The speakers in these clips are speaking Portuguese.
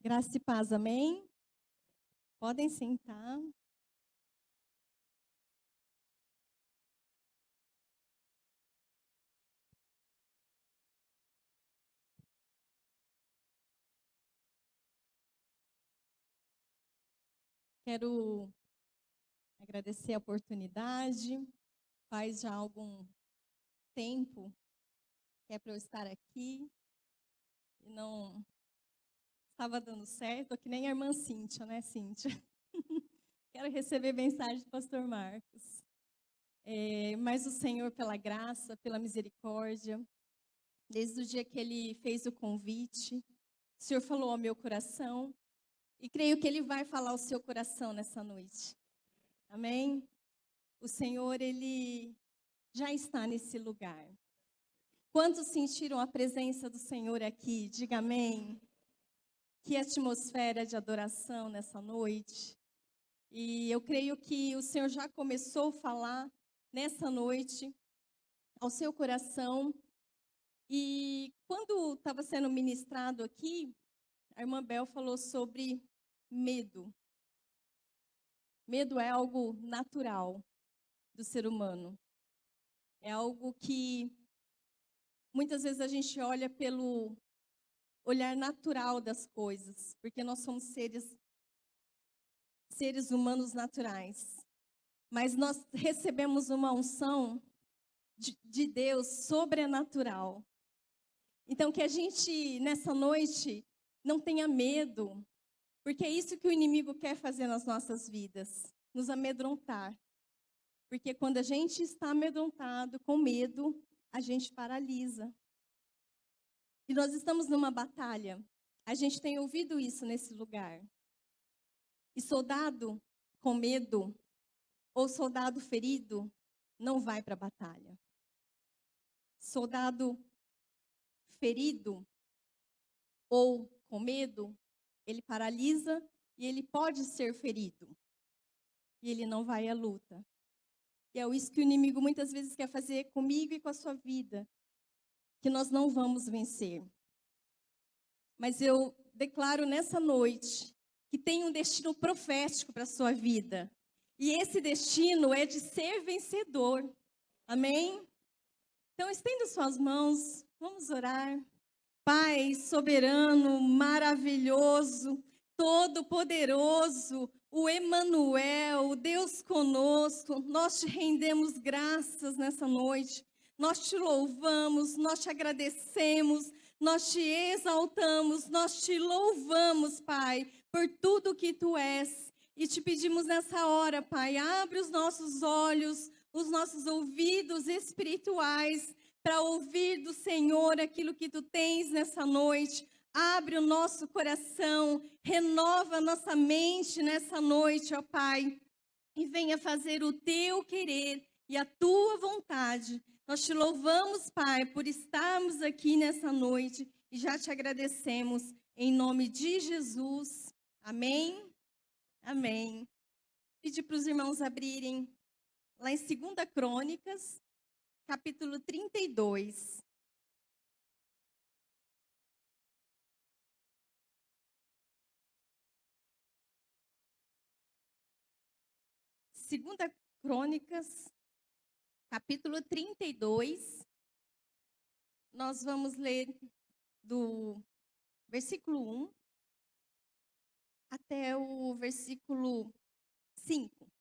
Graça e paz, amém? Podem sentar. Quero agradecer a oportunidade. Faz já algum tempo que é para eu estar aqui e não estava dando certo, tô que nem a irmã Cíntia, né, Cíntia? Quero receber mensagem do pastor Marcos. Mas o Senhor, pela graça, pela misericórdia, desde o dia que Ele fez o convite, o Senhor falou ao meu coração e creio que Ele vai falar ao seu coração nessa noite. Amém? O Senhor, Ele já está nesse lugar. Quantos sentiram a presença do Senhor aqui? Diga amém. Que atmosfera de adoração nessa noite. E eu creio que o Senhor já começou a falar nessa noite ao seu coração. E quando estava sendo ministrado aqui, a irmã Bel falou sobre medo. Medo é algo natural do ser humano. É algo que muitas vezes a gente olha pelo olhar natural das coisas, porque nós somos seres humanos naturais. Mas nós recebemos uma unção de Deus sobrenatural. Então, que a gente, nessa noite, não tenha medo, porque é isso que o inimigo quer fazer nas nossas vidas, nos amedrontar. Porque quando a gente está amedrontado, com medo, a gente paralisa. E nós estamos numa batalha. A gente tem ouvido isso nesse lugar. E soldado com medo ou soldado ferido não vai para a batalha. Soldado ferido ou com medo, ele paralisa e ele pode ser ferido. E ele não vai à luta. E é isso que o inimigo muitas vezes quer fazer comigo e com a sua vida. Que nós não vamos vencer. Mas eu declaro nessa noite que tem um destino profético para a sua vida. E esse destino é de ser vencedor. Amém? Então, estenda suas mãos, vamos orar. Pai soberano, maravilhoso, todo-poderoso, o Emanuel, o Deus conosco, nós te rendemos graças nessa noite. Nós te louvamos, nós te agradecemos, nós te exaltamos, nós te louvamos, Pai, por tudo que tu és. E te pedimos nessa hora, Pai, abre os nossos olhos, os nossos ouvidos espirituais, para ouvir do Senhor aquilo que tu tens nessa noite. Abre o nosso coração, renova a nossa mente nessa noite, ó Pai, e venha fazer o teu querer e a tua vontade. Nós te louvamos, Pai, por estarmos aqui nessa noite e já te agradecemos em nome de Jesus. Amém? Amém. Pedir para os irmãos abrirem lá em 2 Crônicas, capítulo 32. 2 Crônicas, capítulo 32. Nós vamos ler do versículo 1 até o versículo 5.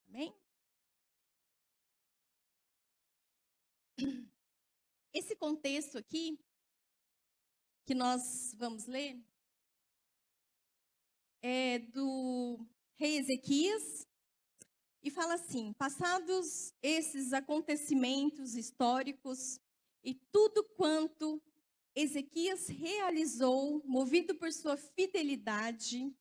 Amém? Esse contexto aqui, que nós vamos ler, é do rei Ezequias, e fala assim: passados esses acontecimentos históricos e tudo quanto Ezequias realizou, movido por sua fidelidade,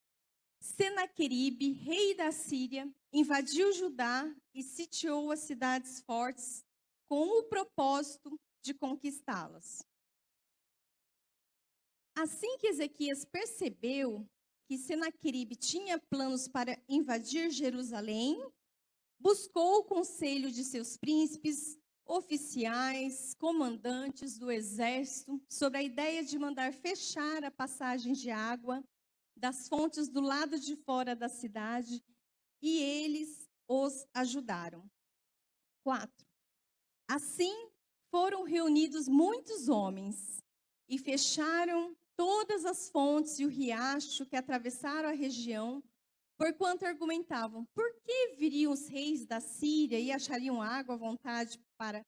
Senaqueribe, rei da Síria, invadiu Judá e sitiou as cidades fortes com o propósito de conquistá-las. Assim que Ezequias percebeu que Senaqueribe tinha planos para invadir Jerusalém, buscou o conselho de seus príncipes, oficiais, comandantes do exército, sobre a ideia de mandar fechar a passagem de água das fontes do lado de fora da cidade, e eles os ajudaram. 4. Assim foram reunidos muitos homens e fecharam todas as fontes e o riacho que atravessaram a região, porquanto argumentavam: por que viriam os reis da Síria e achariam água à vontade para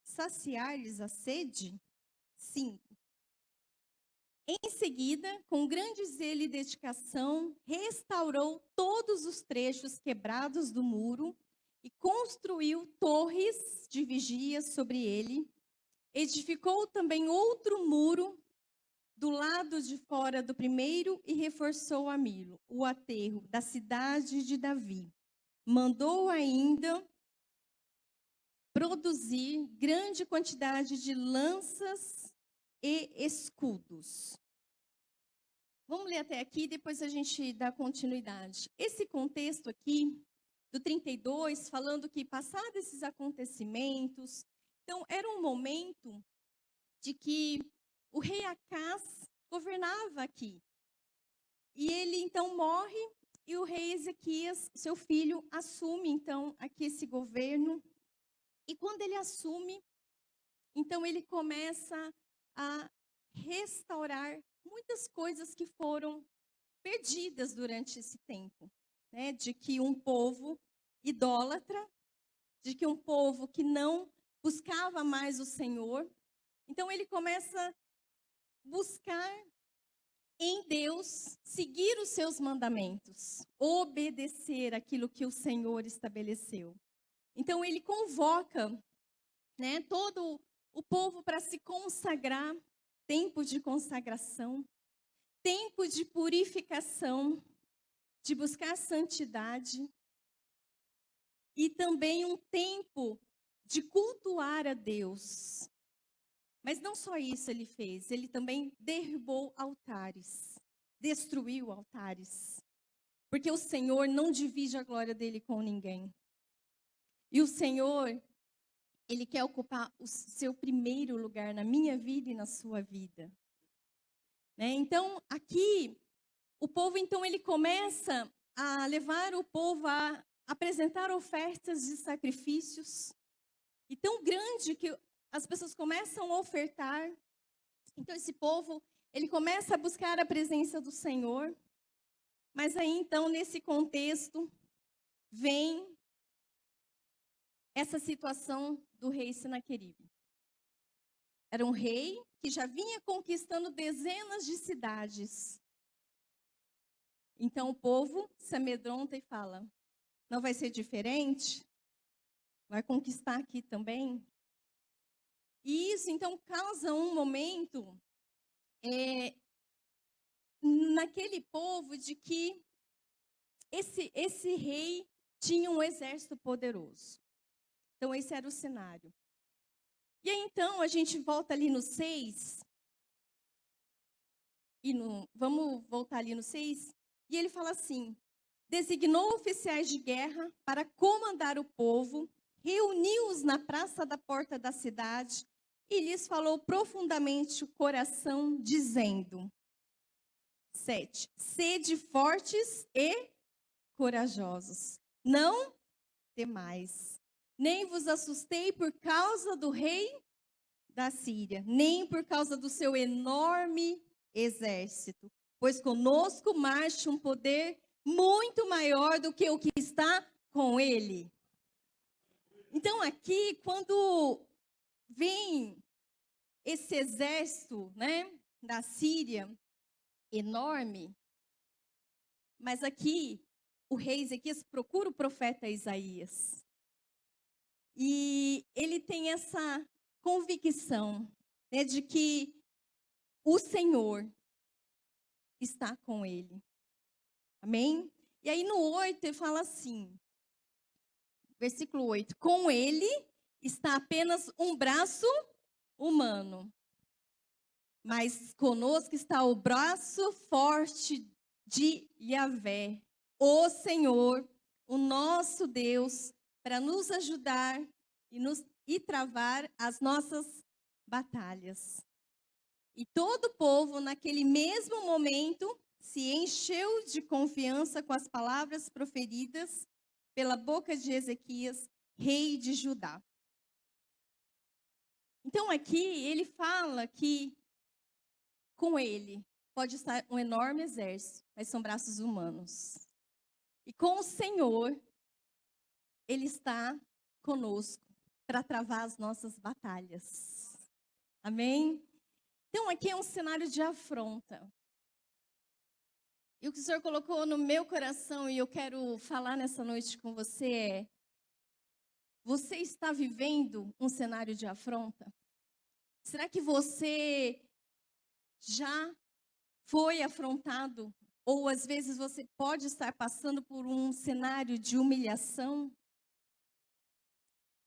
saciar-lhes a sede? 5. Em seguida, com grande zelo e dedicação, restaurou todos os trechos quebrados do muro e construiu torres de vigia sobre ele. Edificou também outro muro do lado de fora do primeiro e reforçou a Milo, o aterro da cidade de Davi. Mandou ainda produzir grande quantidade de lanças e escudos. Vamos ler até aqui, depois a gente dá continuidade. Esse contexto aqui, do 32, falando que passados esses acontecimentos, então era um momento de que o rei Acaz governava aqui. E ele então morre e o rei Ezequias, seu filho, assume então aqui esse governo. E quando ele assume, então ele começa a restaurar muitas coisas que foram perdidas durante esse tempo, né? De que um povo idólatra, de que um povo que não buscava mais o Senhor. Então ele começa a buscar em Deus, seguir os seus mandamentos, obedecer aquilo que o Senhor estabeleceu. Então ele convoca, né, todo o povo para se consagrar, tempo de consagração, tempo de purificação, de buscar santidade, e também um tempo de cultuar a Deus. Mas não só isso ele fez, ele também derrubou altares, destruiu altares, porque o Senhor não divide a glória dele com ninguém. E o Senhor, ele quer ocupar o seu primeiro lugar na minha vida e na sua vida. Né? Então, aqui, o povo, então, ele começa a levar o povo a apresentar ofertas de sacrifícios, e tão grande que as pessoas começam a ofertar. Então, esse povo, ele começa a buscar a presença do Senhor. Mas aí, então, nesse contexto, vem essa situação do rei Senaqueribe. Era um rei que já vinha conquistando dezenas de cidades. Então, o povo se amedronta e fala: não vai ser diferente? Vai conquistar aqui também? E isso, então, causa um momento naquele povo de que esse rei tinha um exército poderoso. Então, esse era o cenário. E aí, então, a gente volta ali no 6. Vamos voltar ali no 6. E ele fala assim: designou oficiais de guerra para comandar o povo, reuniu-os na praça da porta da cidade e lhes falou profundamente o coração, dizendo: 7. Sede fortes e corajosos, não temais, nem vos assustei por causa do rei da Síria, nem por causa do seu enorme exército, pois conosco marcha um poder muito maior do que o que está com ele. Então aqui, quando vem esse exército, né, da Síria, enorme, mas aqui o rei Ezequias procura o profeta Isaías. E ele tem essa convicção, né, de que o Senhor está com ele. Amém? E aí no 8 ele fala assim, versículo 8: com ele está apenas um braço humano, mas conosco está o braço forte de Yahvé, o Senhor, o nosso Deus, para nos ajudar e nos e travar as nossas batalhas. E todo o povo, naquele mesmo momento, se encheu de confiança com as palavras proferidas pela boca de Ezequias, rei de Judá. Então aqui ele fala que com ele pode estar um enorme exército, mas são braços humanos. E com o Senhor, ele está conosco para travar as nossas batalhas. Amém? Então aqui é um cenário de afronta. E o que o Senhor colocou no meu coração e eu quero falar nessa noite com você é: você está vivendo um cenário de afronta? Será que você já foi afrontado? Ou às vezes você pode estar passando por um cenário de humilhação,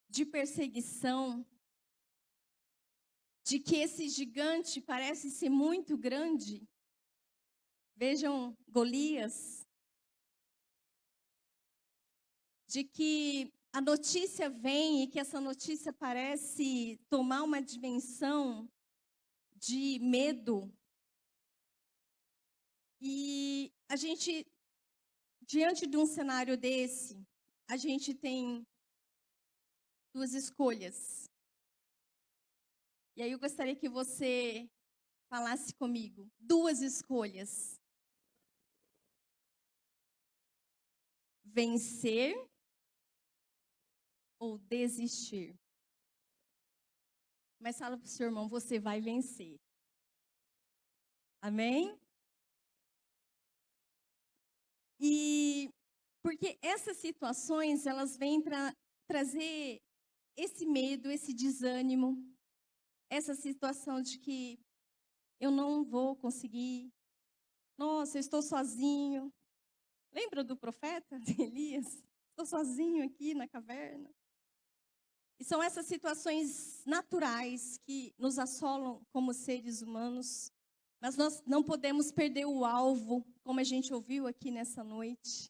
de perseguição, de que esse gigante parece ser muito grande? Vejam Golias. De que a notícia vem e que essa notícia parece tomar uma dimensão de medo. E a gente, diante de um cenário desse, a gente tem duas escolhas. E aí eu gostaria que você falasse comigo. Duas escolhas. Vencer ou desistir. Mas fala para o seu irmão, você vai vencer. Amém? E porque essas situações, elas vêm para trazer esse medo, esse desânimo, essa situação de que eu não vou conseguir. Nossa, eu estou sozinho. Lembra do profeta Elias? Estou sozinho aqui na caverna. E são essas situações naturais que nos assolam como seres humanos. Mas nós não podemos perder o alvo, como a gente ouviu aqui nessa noite.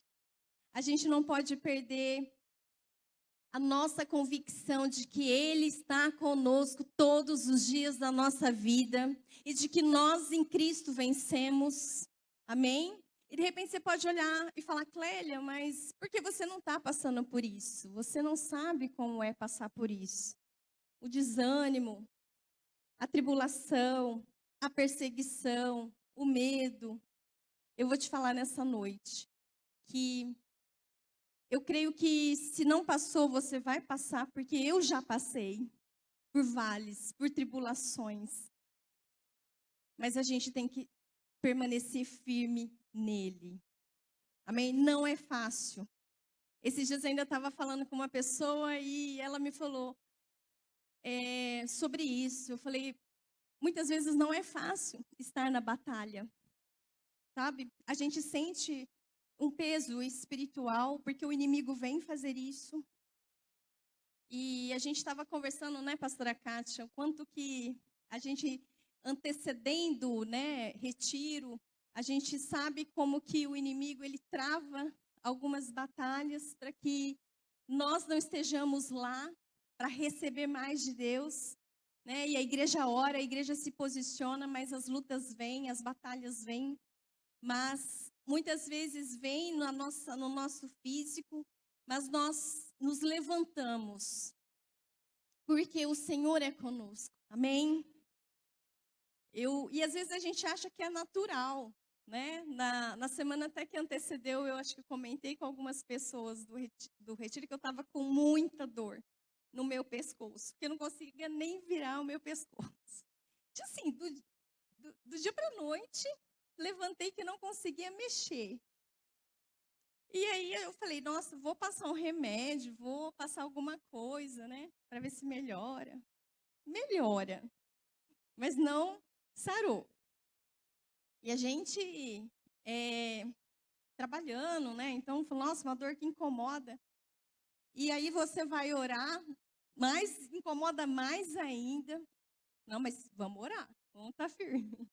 A gente não pode perder a nossa convicção de que Ele está conosco todos os dias da nossa vida e de que nós em Cristo vencemos. Amém? E de repente você pode olhar e falar, Clélia, mas por que você não está passando por isso? Você não sabe como é passar por isso. O desânimo, a tribulação, a perseguição, o medo. Eu vou te falar nessa noite que eu creio que se não passou, você vai passar, porque eu já passei por vales, por tribulações. Mas a gente tem que permanecer firme nele. Amém? Não é fácil. Esses dias eu ainda estava falando com uma pessoa e ela me falou sobre isso. Eu falei, muitas vezes não é fácil estar na batalha. Sabe? A gente sente um peso espiritual, porque o inimigo vem fazer isso. E a gente estava conversando, né, pastora Kátia, o quanto que a gente, antecedendo, né, retiro, a gente sabe como que o inimigo, ele trava algumas batalhas para que nós não estejamos lá para receber mais de Deus, né? E a igreja ora, a igreja se posiciona, mas as lutas vêm, as batalhas vêm, mas muitas vezes vêm no nosso físico, mas nós nos levantamos, porque o Senhor é conosco, amém? E às vezes a gente acha que é natural, né? Na semana até que antecedeu, eu acho que comentei com algumas pessoas do retiro que eu estava com muita dor no meu pescoço, porque eu não conseguia nem virar o meu pescoço. Assim, do dia para a noite, levantei que não conseguia mexer. E aí eu falei, nossa, vou passar um remédio, vou passar alguma coisa, né? Para ver se melhora. Melhora, mas não sarou. E a gente trabalhando, né? Então, falou, nossa, uma dor que incomoda. E aí você vai orar, mas incomoda mais ainda. Não, mas vamos orar, vamos estar firme.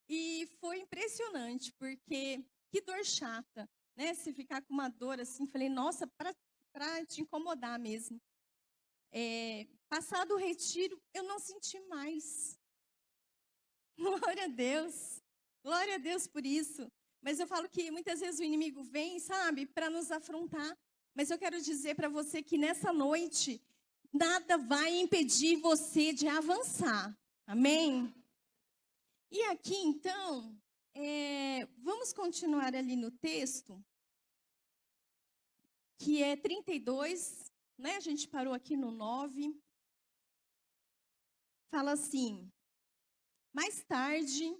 E foi impressionante, porque que dor chata, né? Se ficar com uma dor assim, falei, nossa, para te incomodar mesmo. passado o retiro, eu não senti mais. Glória a Deus por isso. Mas eu falo que muitas vezes o inimigo vem, sabe, para nos afrontar. Mas eu quero dizer para você que nessa noite, nada vai impedir você de avançar. Amém? E aqui, então, vamos continuar ali no texto, que é 32, né? A gente parou aqui no 9. Fala assim: mais tarde,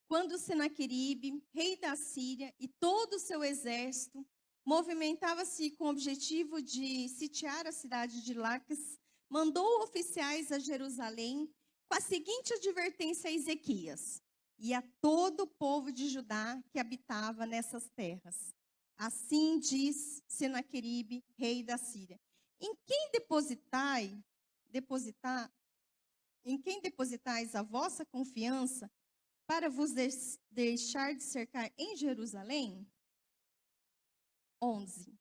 quando Senaqueribe, rei da Síria, e todo o seu exército movimentava-se com o objetivo de sitiar a cidade de Laques, mandou oficiais a Jerusalém com a seguinte advertência a Ezequias e a todo o povo de Judá que habitava nessas terras. Assim diz Senaqueribe, rei da Síria: em quem depositais a vossa confiança para vos deixar de cercar em Jerusalém? 11.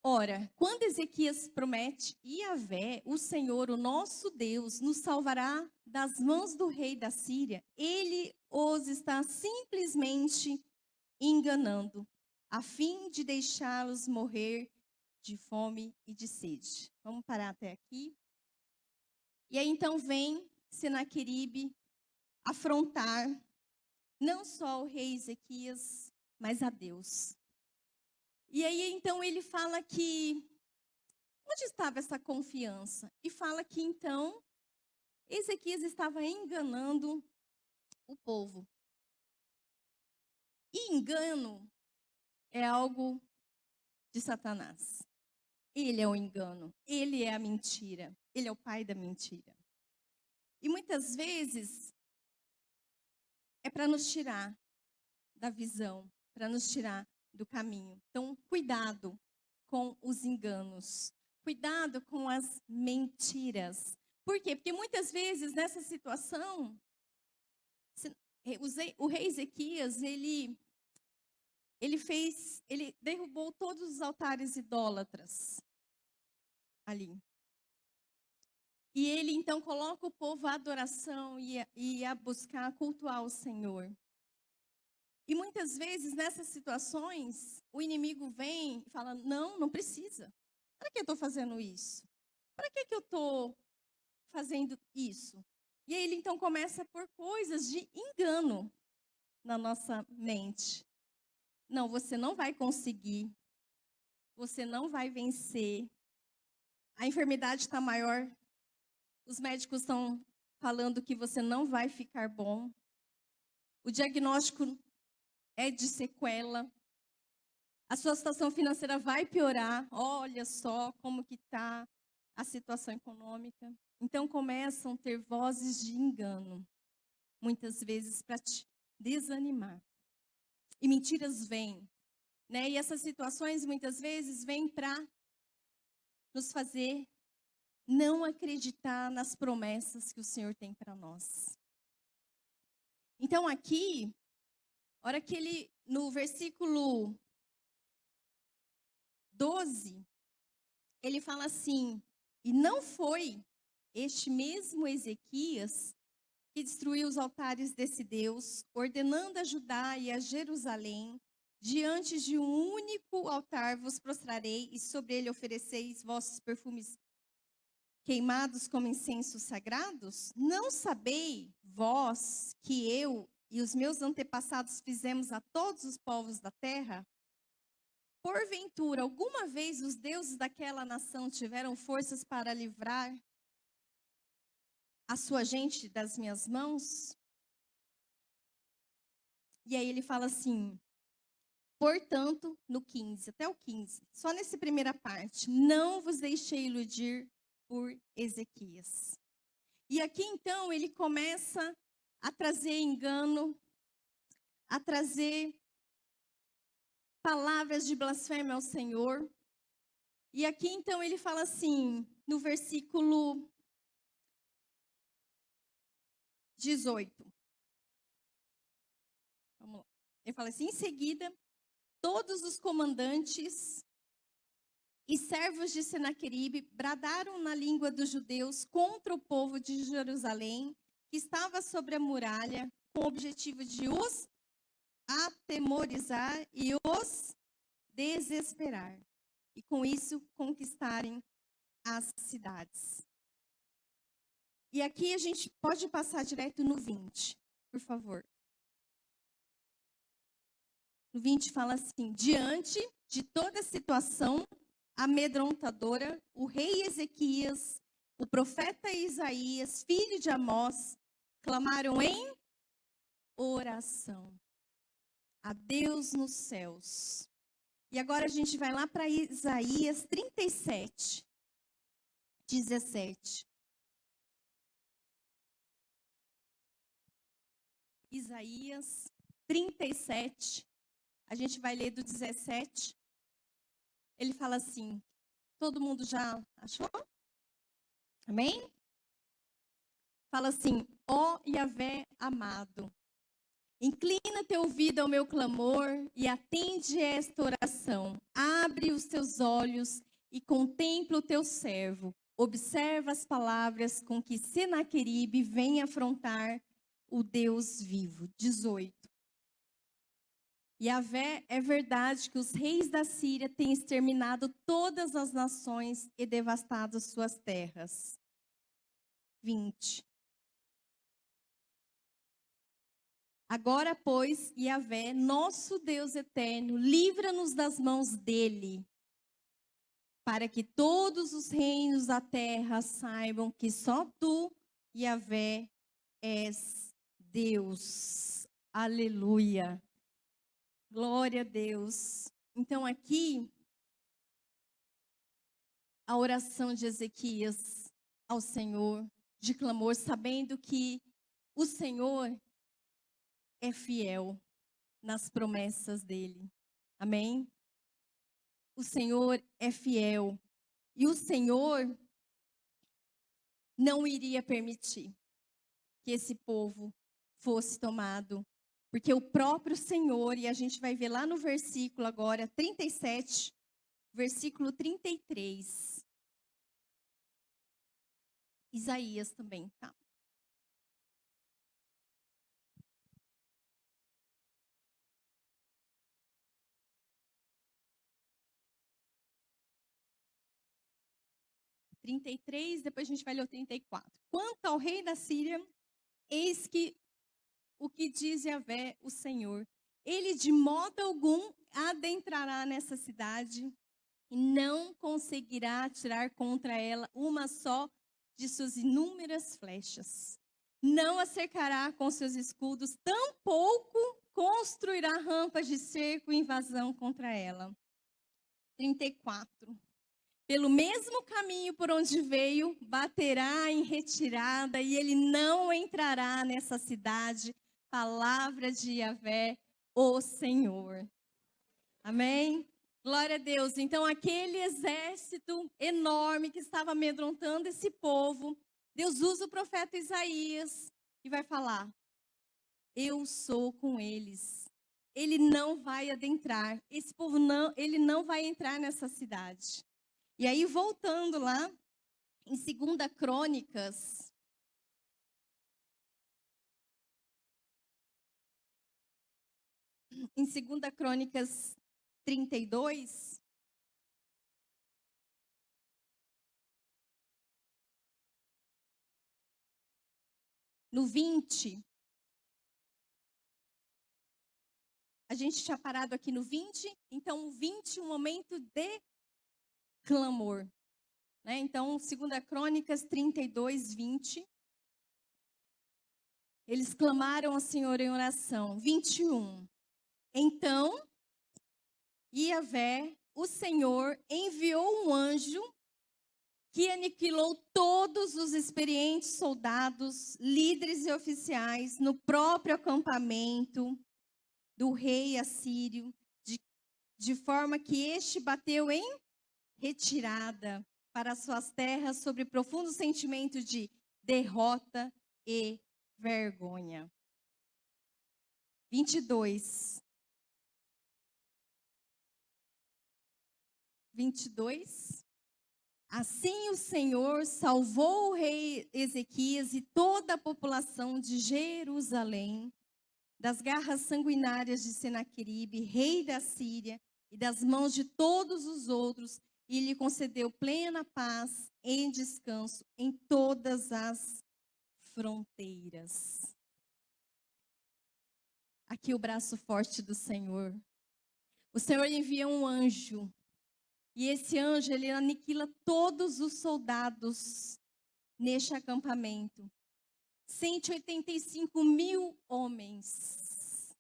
Ora, quando Ezequias promete, Yahvé, o Senhor, o nosso Deus, nos salvará das mãos do rei da Síria, ele os está simplesmente enganando, a fim de deixá-los morrer de fome e de sede. Vamos parar até aqui. E aí então vem Senaqueribe afrontar não só o rei Ezequias, mas a Deus. E aí, então, ele fala que, onde estava essa confiança? E fala que, então, Ezequias estava enganando o povo. E engano é algo de Satanás. Ele é o engano, ele é a mentira, ele é o pai da mentira. E muitas vezes é para nos tirar da visão, para nos tirar do caminho. Então, cuidado com os enganos. Cuidado com as mentiras. Por quê? Porque muitas vezes nessa situação, o rei Ezequias, ele derrubou todos os altares idólatras ali. E ele então coloca o povo à adoração e a buscar cultuar o Senhor. E muitas vezes, nessas situações, o inimigo vem e fala: não precisa. Para que eu estou fazendo isso? Para que eu estou fazendo isso? E aí ele então começa por coisas de engano na nossa mente. Não, você não vai conseguir. Você não vai vencer. A enfermidade está maior. Os médicos estão falando que você não vai ficar bom. O diagnóstico é de sequela. A sua situação financeira vai piorar. Olha só como que está a situação econômica. Então começam a ter vozes de engano, muitas vezes para te desanimar. E mentiras vêm, né? E essas situações muitas vezes vêm para nos fazer não acreditar nas promessas que o Senhor tem para nós. Então aqui, a hora que ele, no versículo 12, ele fala assim: e não foi este mesmo Ezequias que destruiu os altares desse Deus, ordenando a Judá e a Jerusalém: diante de um único altar vos prostrarei, e sobre ele ofereceis vossos perfumes queimados como incensos sagrados? Não sabei vós que eu e os meus antepassados fizemos a todos os povos da terra? Porventura, alguma vez os deuses daquela nação tiveram forças para livrar a sua gente das minhas mãos? E aí ele fala assim, portanto, no 15, até o 15, só nessa primeira parte: não vos deixei iludir por Ezequias. E aqui então ele começa a trazer engano, a trazer palavras de blasfêmia ao Senhor. E aqui então ele fala assim, no versículo 18. Vamos lá. Ele fala assim: em seguida, todos os comandantes E servos de Senaqueribe bradaram na língua dos judeus contra o povo de Jerusalém, que estava sobre a muralha, com o objetivo de os atemorizar e os desesperar. E com isso conquistarem as cidades. E aqui a gente pode passar direto no 20, por favor. No 20 fala assim: diante de toda a situação amedrontadora, o rei Ezequias, o profeta Isaías, filho de Amós, clamaram em oração a Deus nos céus. E agora a gente vai lá para Isaías 37, 17. Isaías 37, a gente vai ler do 17. Ele fala assim, todo mundo já achou? Amém? Fala assim: ó Yahvé amado, inclina teu ouvido ao meu clamor e atende esta oração. Abre os teus olhos e contempla o teu servo. Observa as palavras com que Senaqueribe vem afrontar o Deus vivo. 18. Yahvé, é verdade que os reis da Síria têm exterminado todas as nações e devastado suas terras. 20. Agora, pois, Yahvé, nosso Deus eterno, livra-nos das mãos dele, para que todos os reinos da terra saibam que só tu, Yahvé, és Deus. Aleluia. Glória a Deus. Então, aqui, a oração de Ezequias ao Senhor, de clamor, sabendo que o Senhor é fiel nas promessas dele. Amém? O Senhor é fiel. E o Senhor não iria permitir que esse povo fosse tomado. Porque o próprio Senhor, e a gente vai ver lá no versículo agora, 37, versículo 33. Isaías também, tá? Depois a gente vai ler o 34. Quanto ao rei da Síria, eis que o que diz Yahvé, o Senhor, ele de modo algum adentrará nessa cidade e não conseguirá atirar contra ela uma só de suas inúmeras flechas. Não a cercará com seus escudos, tampouco construirá rampas de cerco e invasão contra ela. 34. Pelo mesmo caminho por onde veio, baterá em retirada e ele não entrará nessa cidade. Palavra de Yahvé, o Senhor. Amém? Glória a Deus. Então, aquele exército enorme que estava amedrontando esse povo, Deus usa o profeta Isaías e vai falar: eu sou com eles. Ele não vai adentrar. Esse povo não, ele não vai entrar nessa cidade. E aí, voltando lá, em 2 Crônicas, em 2 Crônicas 32, no 20, a gente tinha parado aqui no 20, então o 20, um momento de clamor. Né? Então, 2 Crônicas 32, 20. Eles clamaram ao Senhor em oração. 21. Então, Yahvé, o Senhor, enviou um anjo que aniquilou todos os experientes soldados, líderes e oficiais no próprio acampamento do rei assírio, de forma que este bateu em retirada para suas terras sobre profundo sentimento de derrota e vergonha. 22. 22. Assim o Senhor salvou o rei Ezequias e toda a população de Jerusalém das garras sanguinárias de Senaqueribe, rei da Síria, e das mãos de todos os outros, e lhe concedeu plena paz em descanso em todas as fronteiras. Aqui o braço forte do Senhor. O Senhor envia um anjo, e esse anjo, ele aniquila todos os soldados neste acampamento. 185 mil homens.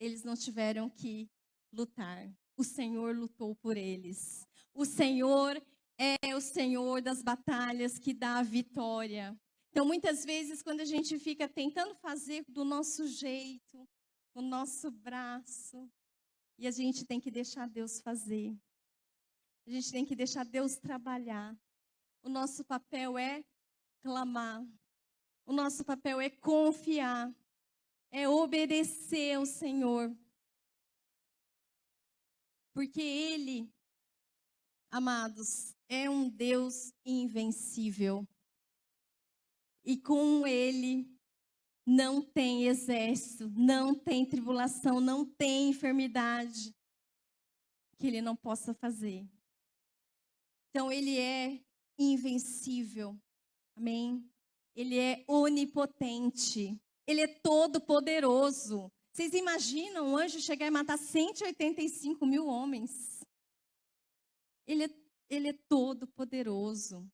Eles não tiveram que lutar. O Senhor lutou por eles. O Senhor é o Senhor das batalhas que dá a vitória. Então, muitas vezes, quando a gente fica tentando fazer do nosso jeito, o nosso braço, e a gente tem que deixar Deus fazer. A gente tem que deixar Deus trabalhar. O nosso papel é clamar. O nosso papel é confiar. É obedecer ao Senhor. Porque Ele, amados, é um Deus invencível. E com Ele não tem exército, não tem tribulação, não tem enfermidade que Ele não possa fazer. Então, Ele é invencível. Amém? Ele é onipotente. Ele é todo poderoso. Vocês imaginam um anjo chegar e matar 185 mil homens? Ele é todo poderoso.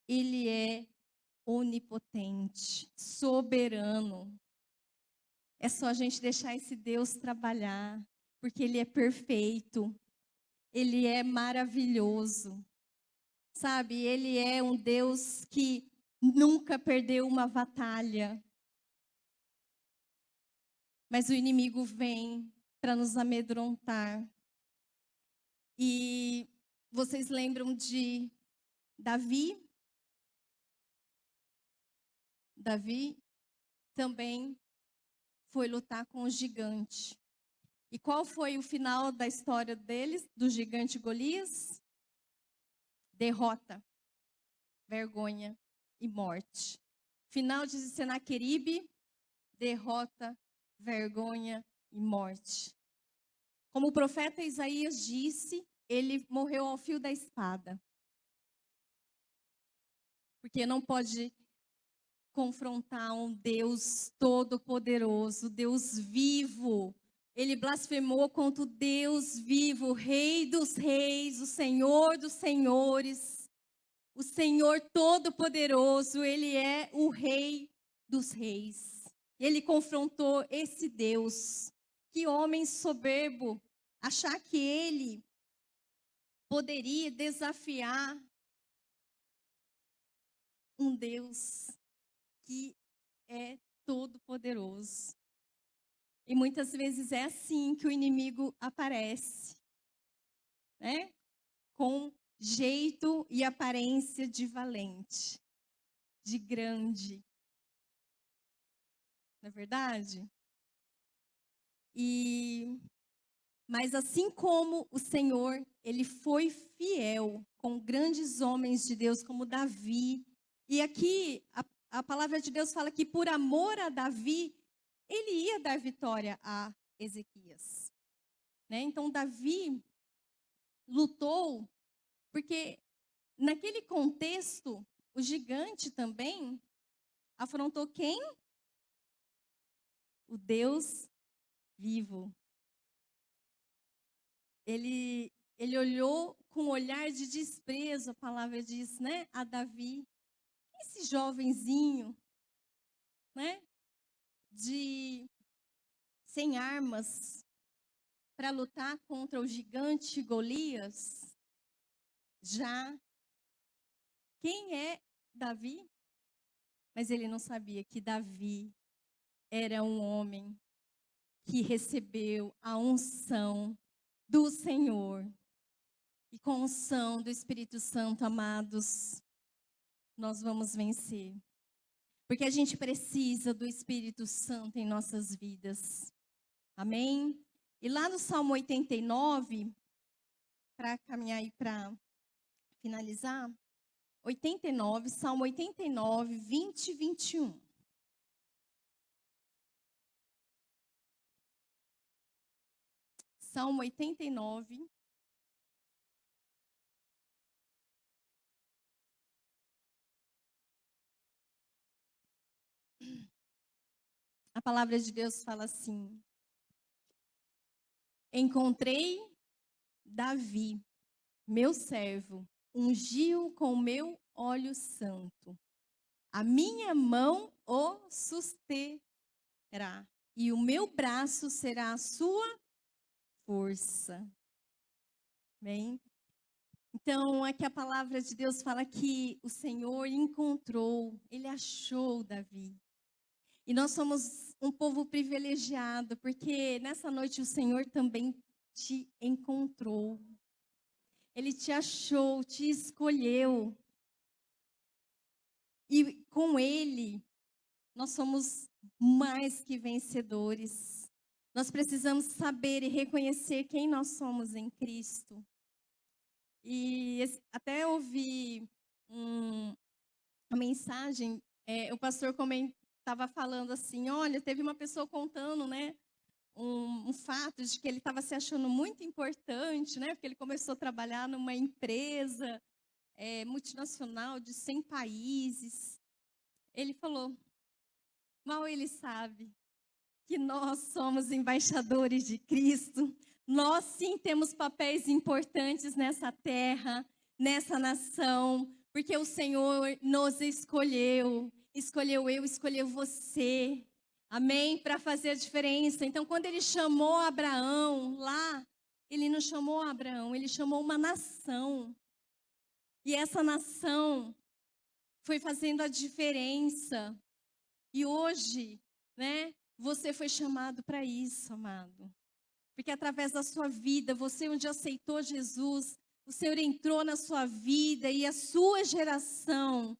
Ele é onipotente, soberano. É só a gente deixar esse Deus trabalhar, porque Ele é perfeito. Ele é maravilhoso. Sabe, Ele é um Deus que nunca perdeu uma batalha. Mas o inimigo vem para nos amedrontar. E vocês lembram de Davi? Davi também foi lutar com o gigante. E qual foi o final da história deles, do gigante Golias? Derrota, vergonha e morte. Final de Senaqueribe, derrota, vergonha e morte. Como o profeta Isaías disse, ele morreu ao fio da espada. Porque não pode confrontar um Deus todo-poderoso, Deus vivo. Ele blasfemou contra o Deus vivo, o Rei dos reis, o Senhor dos senhores, o Senhor todo-poderoso. Ele é o Rei dos reis. Ele confrontou esse Deus. Que homem soberbo, achar que ele poderia desafiar um Deus que é todo-poderoso. E muitas vezes é assim que o inimigo aparece, né? Com jeito e aparência de valente, de grande. Não é verdade? Mas assim como o Senhor, ele foi fiel com grandes homens de Deus como Davi. E aqui a palavra de Deus fala que por amor a Davi, ele ia dar vitória a Ezequias. Né? Então Davi lutou, porque naquele contexto, o gigante também afrontou quem? O Deus vivo. Ele olhou com um olhar de desprezo, a palavra diz, né? A Davi. Esse jovenzinho, né? Sem armas, para lutar contra o gigante Golias. Já, quem é Davi? Mas ele não sabia que Davi era um homem que recebeu a unção do Senhor. E com a unção do Espírito Santo, amados, nós vamos vencer. Porque a gente precisa do Espírito Santo em nossas vidas. Amém? E lá no Salmo 89, para caminhar aí para finalizar, 89, Salmo 89, 20 e 21. Salmo 89. A palavra de Deus fala assim: encontrei Davi, meu servo, ungiu com meu óleo santo. A minha mão o susterá, e o meu braço será a sua força. Bem? Então, aqui a palavra de Deus fala que o Senhor encontrou, ele achou Davi. E nós somos um povo privilegiado, porque nessa noite o Senhor também te encontrou. Ele te achou, te escolheu. E com Ele, nós somos mais que vencedores. Nós precisamos saber e reconhecer quem nós somos em Cristo. E até ouvi uma mensagem, o pastor estava falando assim, olha, teve uma pessoa contando, né, um fato de que ele estava se achando muito importante, né, porque ele começou a trabalhar numa empresa multinacional de 100 países. Ele falou, mal ele sabe que nós somos embaixadores de Cristo, nós sim temos papéis importantes nessa terra, nessa nação, porque o Senhor nos escolheu, escolheu eu, escolheu você, amém? Para fazer a diferença. Então, quando ele chamou Abraão lá, ele não chamou Abraão, ele chamou uma nação. E essa nação foi fazendo a diferença. E hoje, né, você foi chamado para isso, amado. Porque através da sua vida, você onde aceitou Jesus, o Senhor entrou na sua vida e a sua geração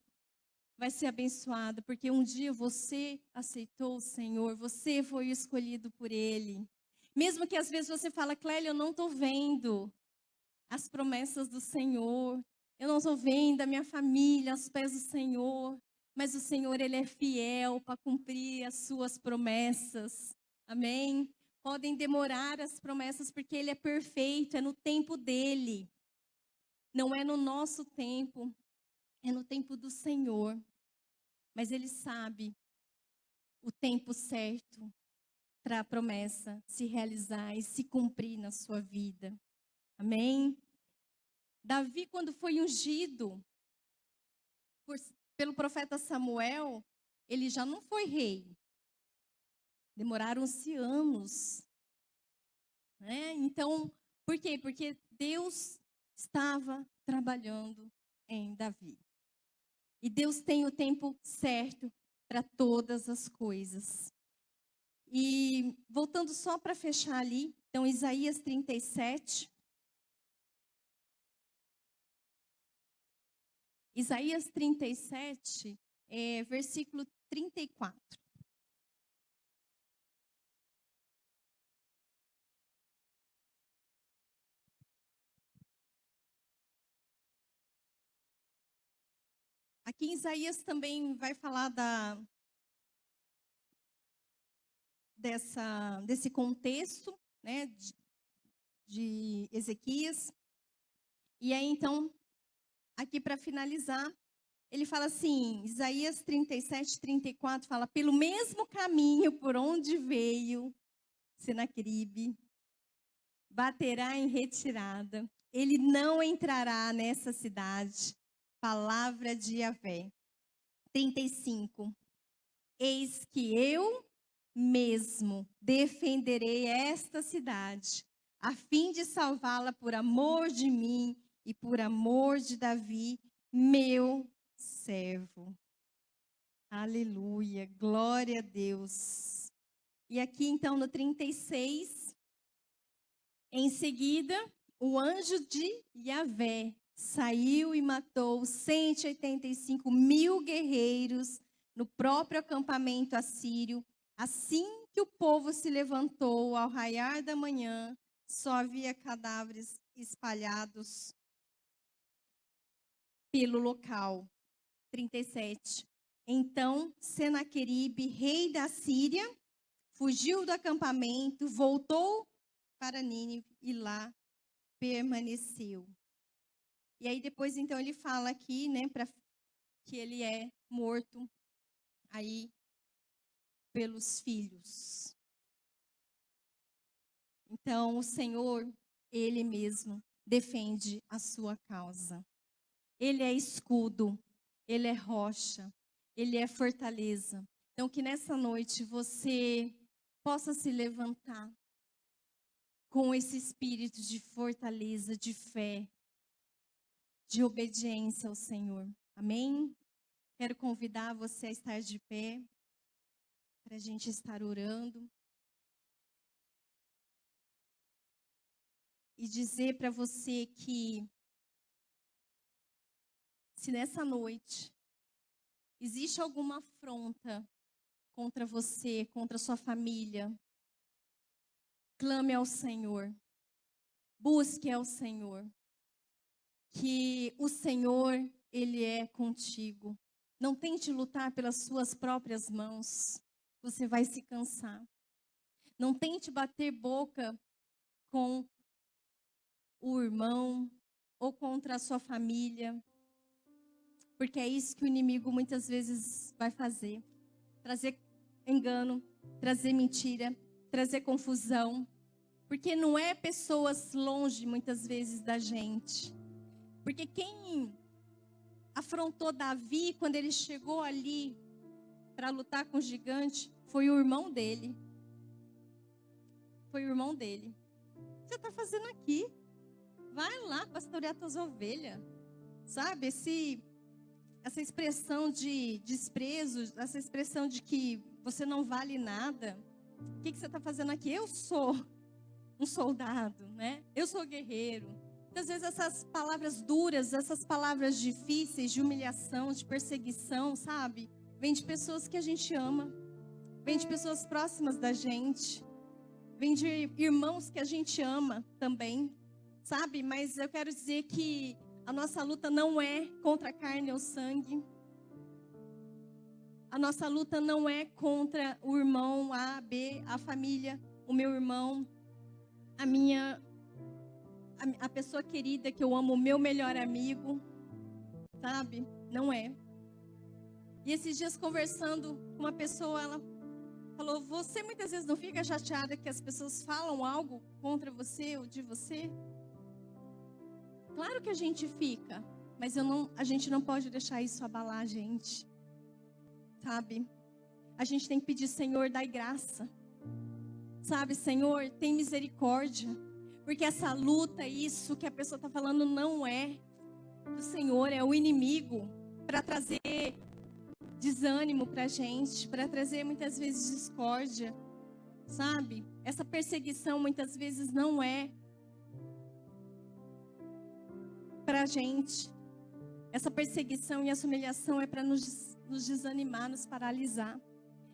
vai ser abençoada, porque um dia você aceitou o Senhor, você foi escolhido por Ele. Mesmo que às vezes você fala, Clélia, eu não estou vendo as promessas do Senhor, eu não estou vendo a minha família aos pés do Senhor, mas o Senhor, Ele é fiel para cumprir as suas promessas. Amém? Podem demorar as promessas porque Ele é perfeito, é no tempo dEle. Não é no nosso tempo, é no tempo do Senhor. Mas Ele sabe o tempo certo para a promessa se realizar e se cumprir na sua vida. Amém? Davi, quando foi ungido pelo profeta Samuel, ele já não foi rei. Demoraram-se anos. Né? Então, por quê? Porque Deus estava trabalhando em Davi. E Deus tem o tempo certo para todas as coisas. E voltando só para fechar ali, então Isaías 37. Isaías 37, versículo 34. Aqui em Isaías também vai falar desse contexto, né, de Ezequias. E aí, então, aqui para finalizar, ele fala assim, Isaías 37, 34, fala, pelo mesmo caminho por onde veio Senaqueribe, baterá em retirada, ele não entrará nessa cidade. Palavra de Yahvé. 35. Eis que eu mesmo defenderei esta cidade, a fim de salvá-la por amor de mim e por amor de Davi, meu servo. Aleluia, glória a Deus. E aqui então no 36, em seguida, o anjo de Yahvé saiu e matou 185 mil guerreiros no próprio acampamento assírio, assim que o povo se levantou ao raiar da manhã, só havia cadáveres espalhados pelo local. 37. Então Senaqueribe, rei da Síria, fugiu do acampamento, voltou para Nínive e lá permaneceu. E aí depois então ele fala aqui, né, que ele é morto aí pelos filhos. Então o Senhor, ele mesmo defende a sua causa. Ele é escudo, ele é rocha, ele é fortaleza. Então que nessa noite você possa se levantar com esse espírito de fortaleza, de fé, de obediência ao Senhor. Amém? Quero convidar você a estar de pé, para a gente estar orando. E dizer para você que, se nessa noite existe alguma afronta contra você, contra a sua família, clame ao Senhor. Busque ao Senhor. Que o Senhor, Ele é contigo. Não tente lutar pelas suas próprias mãos. Você vai se cansar. Não tente bater boca com o irmão ou contra a sua família. Porque é isso que o inimigo muitas vezes vai fazer. Trazer engano, trazer mentira, trazer confusão. Porque não é pessoas longe muitas vezes da gente. Porque quem afrontou Davi quando ele chegou ali para lutar com o gigante foi o irmão dele. Foi o irmão dele. O que você está fazendo aqui? Vai lá pastorear tuas ovelhas. Sabe, essa expressão de desprezo, essa expressão de que você não vale nada. O que você está fazendo aqui? Eu sou um soldado, né? Eu sou guerreiro. Muitas vezes essas palavras duras, essas palavras difíceis de humilhação, de perseguição, sabe? Vem de pessoas que a gente ama. Vem de pessoas próximas da gente. Vem de irmãos que a gente ama também, sabe? Mas eu quero dizer que a nossa luta não é contra a carne ou sangue. A nossa luta não é contra o irmão A, B, a família, o meu irmão, a pessoa querida que eu amo, o meu melhor amigo, sabe? Não é. E esses dias conversando com uma pessoa, ela falou: você muitas vezes não fica chateada que as pessoas falam algo contra você ou de você? Claro que a gente fica, mas a gente não pode deixar isso abalar a gente, sabe? A gente tem que pedir: Senhor, dai graça, sabe? Senhor, tem misericórdia, porque essa luta, isso que a pessoa está falando não é do Senhor, é o inimigo, para trazer desânimo para a gente, para trazer muitas vezes discórdia, sabe? Essa perseguição muitas vezes não é para a gente. Essa perseguição e essa humilhação é para nos desanimar, nos paralisar.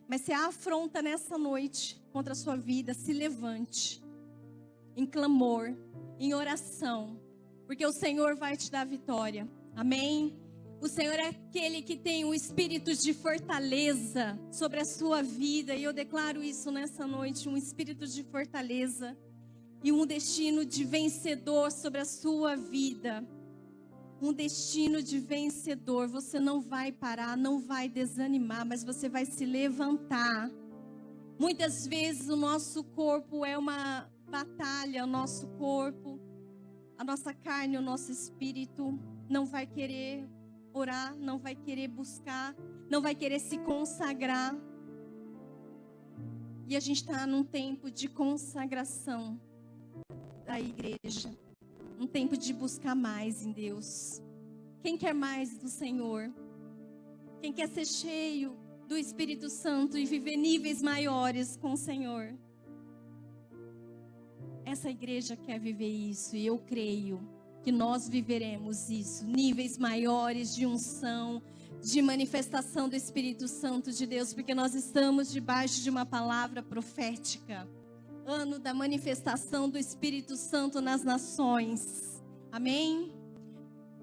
Mas se há afronta nessa noite contra a sua vida, se levante em clamor, em oração, porque o Senhor vai te dar vitória. Amém? O Senhor é aquele que tem o espírito de fortaleza sobre a sua vida. E eu declaro isso nessa noite, um espírito de fortaleza e um destino de vencedor sobre a sua vida. Um destino de vencedor. Você não vai parar, não vai desanimar, mas você vai se levantar. Muitas vezes o nosso corpo é uma batalha, o nosso corpo, a nossa carne, o nosso espírito não vai querer orar, não vai querer buscar, não vai querer se consagrar. E a gente está num tempo de consagração da igreja. Um tempo de buscar mais em Deus. Quem quer mais do Senhor? Quem quer ser cheio do Espírito Santo e viver níveis maiores com o Senhor? Essa igreja quer viver isso e eu creio que nós viveremos isso. Níveis maiores de unção, de manifestação do Espírito Santo de Deus, porque nós estamos debaixo de uma palavra profética. Ano da manifestação do Espírito Santo nas nações. Amém?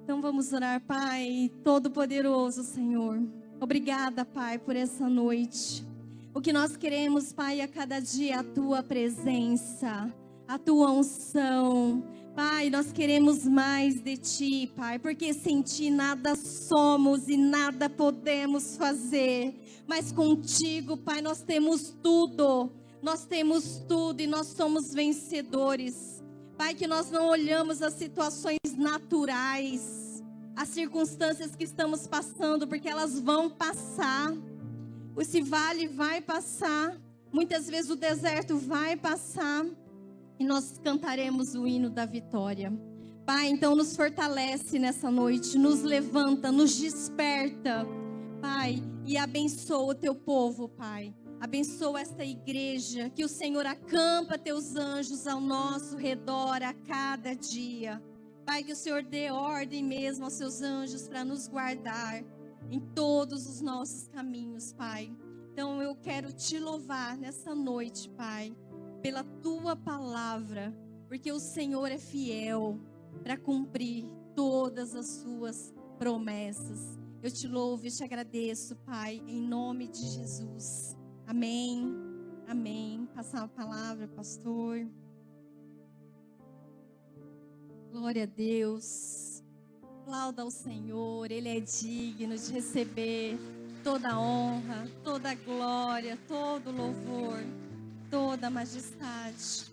Então vamos orar, Pai Todo-Poderoso, Senhor. Obrigada, Pai, por essa noite. O que nós queremos, Pai, a cada dia é a Tua presença, a Tua unção. Pai, nós queremos mais de Ti, Pai, porque sem Ti nada somos e nada podemos fazer. Mas contigo, Pai, nós temos tudo. Nós temos tudo e nós somos vencedores. Pai, que nós não olhamos as situações naturais, as circunstâncias que estamos passando, porque elas vão passar. Esse vale vai passar. Muitas vezes o deserto vai passar. E nós cantaremos o hino da vitória. Pai, então nos fortalece nessa noite, nos levanta, nos desperta, Pai, e abençoa o teu povo, Pai. Abençoa esta igreja, que o Senhor acampa teus anjos ao nosso redor a cada dia. Pai, que o Senhor dê ordem mesmo aos seus anjos para nos guardar em todos os nossos caminhos, Pai. Então eu quero te louvar nessa noite, Pai, pela tua palavra, porque o Senhor é fiel para cumprir todas as suas promessas. Eu te louvo e te agradeço, Pai, em nome de Jesus. Amém, amém. Passar a palavra, pastor. Glória a Deus. Aplauda ao Senhor, Ele é digno de receber toda a honra, toda a glória, todo o louvor, toda a majestade.